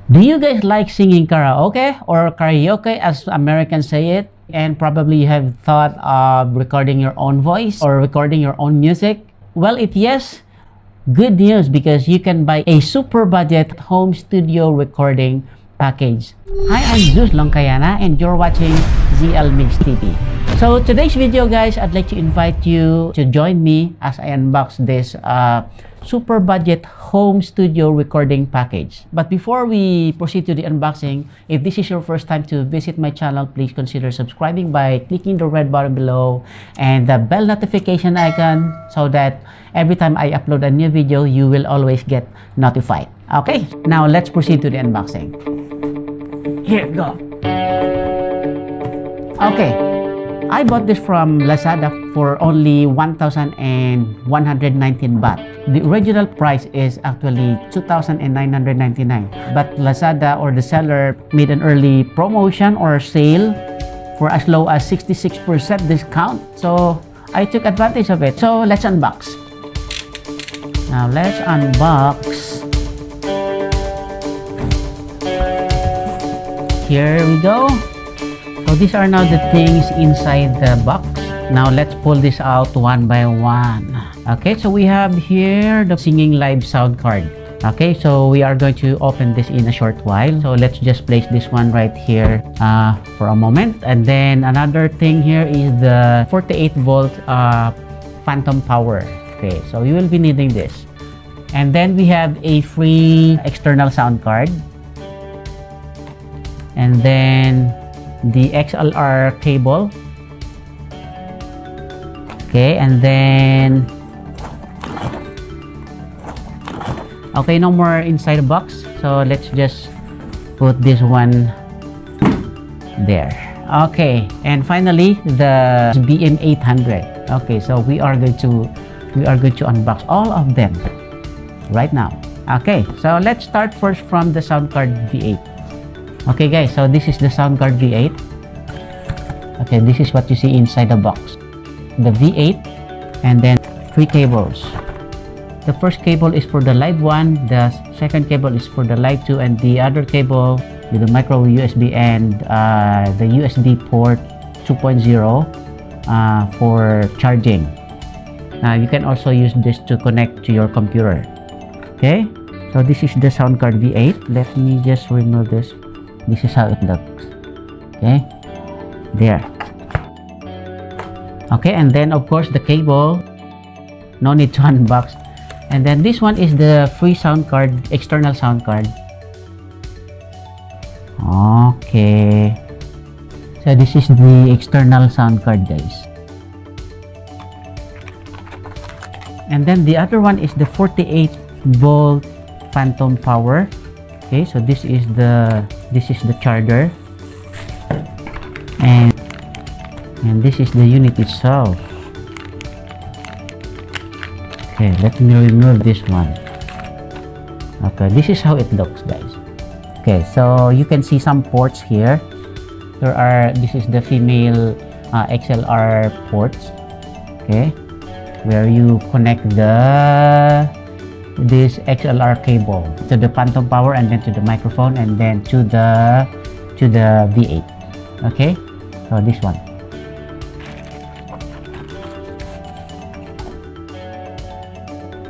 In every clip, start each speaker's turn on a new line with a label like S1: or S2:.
S1: Do you guys like singing karaoke or karaoke as Americans say it? And probably you have thought of recording your own voice or recording your own music? Well, if yes, good news because you can buy a super budget home studio recording package. Hi, I'm Zeus Longcayana and you're watching ZL Mix TV. So today's video guys, I'd like to invite you to join me as I unbox this super budget home studio recording package. But before we proceed to the unboxing, if this is your first time to visit my channel, please consider subscribing by clicking the red button below and the bell notification icon so that every time I upload a new video, you will always get notified. Okay, now let's proceed to the unboxing. Here we go. Okay, I bought this from Lazada for only 1,119 baht. The original price is actually 2,999, but Lazada or the seller made an early promotion or sale for as low as 66% discount. So I took advantage of it. So let's unbox. Now let's unbox. Here we go. So these are now the things inside the box. Now let's pull this out one by one. Okay, so we have here the singing live sound card. Okay, so we are going to open this in a short while. So let's just place this one right here for a moment. And then another thing here is the 48 volt phantom power. Okay, so you will be needing this. And then we have a free external sound card. And then the XLR cable. Okay, and then okay, no more inside the box, so let's just put this one there. Okay, and finally the BM800. Okay, so we are going to unbox all of them right now. Okay, so let's start first from the sound card V8. Okay guys, so this is the sound card V8. Okay, this is what you see inside the box. The V8 and then 3 cables. The first cable is for the live 1, the second cable is for the live 2, and the other cable with the micro USB and the USB port 2.0 for charging. Now you can also use this to connect to your computer. Okay, so this is the sound card V8. Let me just remove this. This is how it looks. Okay, there. Okay, and then of course the cable, no need to unbox. And then this one is the free sound card, external sound card. Okay, so this is the external sound card guys. And then the other one is the 48 volt phantom power. Okay, so this is the charger, and this is the unit itself. Okay, let me remove this one. Okay, this is how it looks guys. Okay, so you can see some ports here. This is the female XLR ports. Okay, where you connect this XLR cable to the phantom power and then to the microphone and then to the V8. Okay, so this one.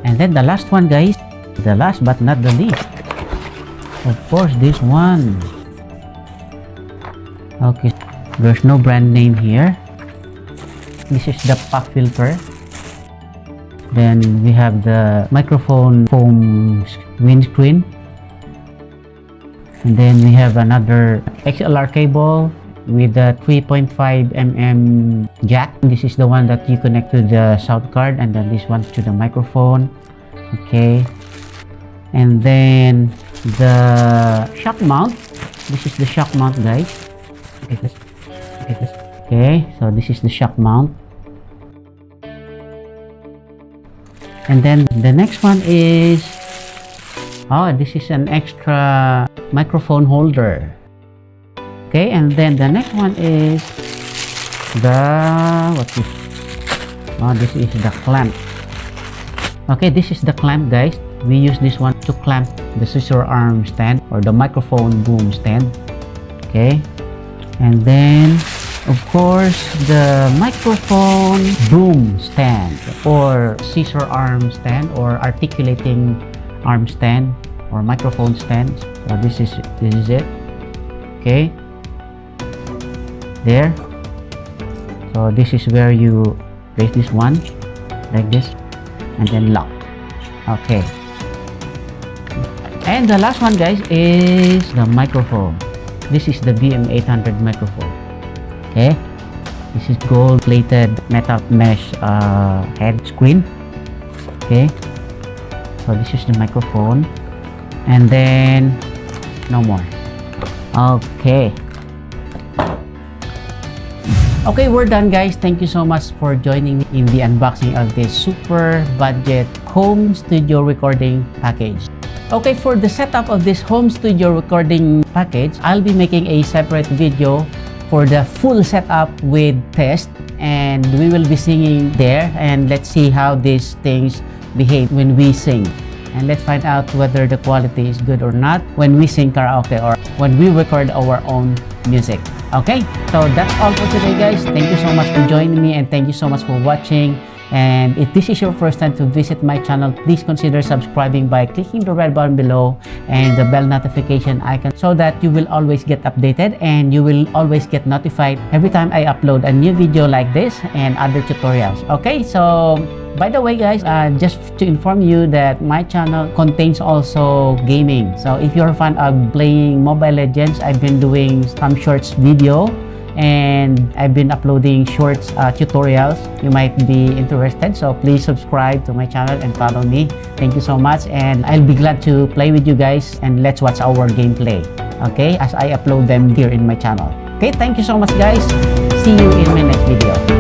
S1: And then the last one guys, the last but not the least, of course this one. Okay, there's no brand name here. This is the pop filter. Then we have the microphone foam windscreen. And then we have another XLR cable with the 3.5 mm jack. This is the one that you connect to the sound card, and then this one to the microphone. Okay, and then the shock mount. This is the shock mount guys. Okay, so this is the shock mount. And then the next one is, this is an extra microphone holder. Okay, and then the next one is this is the clamp. Okay, this is the clamp guys. We use this one to clamp the scissor arm stand or the microphone boom stand. Okay, and then of course the microphone boom stand or scissor arm stand or articulating arm stand or microphone stand. So this is it. Okay, there. So this is where you place this one like this and then lock. Okay, and the last one, guys, is the microphone. This is the BM800 microphone. Okay, this is gold plated metal mesh head screen. Okay, so this is the microphone, and then no more. Okay, we're done, guys. Thank you so much for joining me in the unboxing of this super budget home studio recording package. Okay, for the setup of this home studio recording package, I'll be making a separate video for the full setup with test, and we will be singing there, and let's see how these things behave when we sing, and let's find out whether the quality is good or not when we sing karaoke or when we record our own music. Okay, so that's all for today, guys. Thank you so much for joining me, and thank you so much for watching. And if this is your first time to visit my channel, please consider subscribing by clicking the red button below and the bell notification icon so that you will always get updated and you will always get notified every time I upload a new video like this and other tutorials. Okay, so by the way, guys, just to inform you that my channel contains also gaming. So if you're a fan of playing Mobile Legends, I've been doing some shorts video and I've been uploading shorts tutorials. You might be interested, so please subscribe to my channel and follow me. Thank you so much, and I'll be glad to play with you guys, and let's watch our gameplay, okay, as I upload them here in my channel. Okay, thank you so much, guys. See you in my next video.